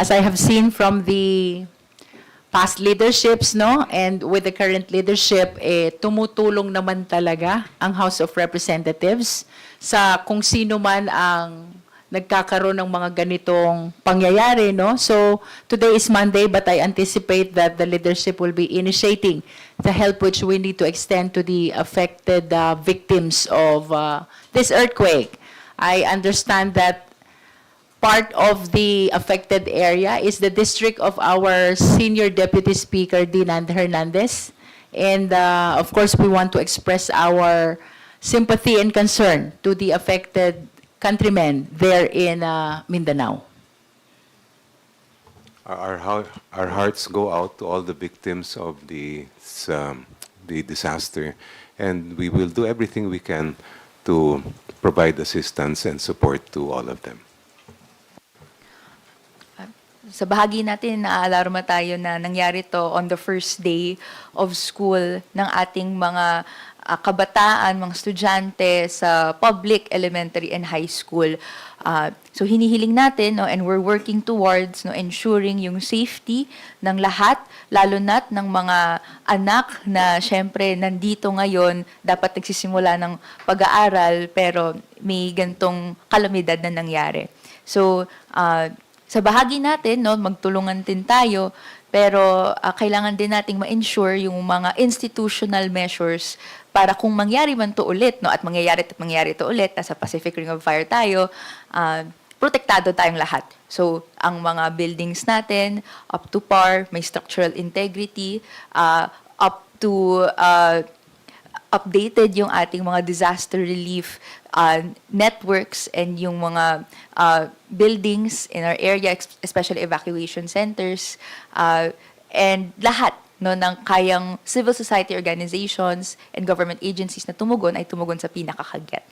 as I have seen from the past leaderships, no, and with the current leadership, tumutulong naman talaga ang House of Representatives sa kung sino man ang nagkakaroon ng mga ganitong pangyayari, no? So, today is Monday, but I anticipate that the leadership will be initiating the help which we need to extend to the affected victims of this earthquake. I understand that part of the affected area is the district of our Senior Deputy Speaker, Dinan Hernandez. And of course, we want to express our sympathy and concern to the affected countrymen there in Mindanao. Our hearts go out to all the victims of the disaster, and we will do everything we can to provide assistance and support to all of them. Sa bahagi natin, naaalarma tayo na nangyari to on the first day of school ng ating mga kabataan, mga estudyante sa public, elementary, and high school. So hinihiling natin, no, and we're working towards, no, ensuring yung safety ng lahat, lalo na't ng mga anak na syempre nandito ngayon, dapat nagsisimula ng pag-aaral, pero may gantong kalamidad na nangyari. So, sa bahagi natin, no, magtulungan din tayo, pero kailangan din nating ma-ensure yung mga institutional measures para kung mangyari man to ulit, no, at mangyayari to ulit, nasa Pacific Ring of Fire tayo, protektado tayong lahat. So, ang mga buildings natin, up to par, may structural integrity, up to updated yung ating mga disaster relief networks and yung mga buildings in our area, especially evacuation centers, and lahat, no, ng kayang civil society organizations and government agencies na tumugon ay tumugon sa pinakakagyat.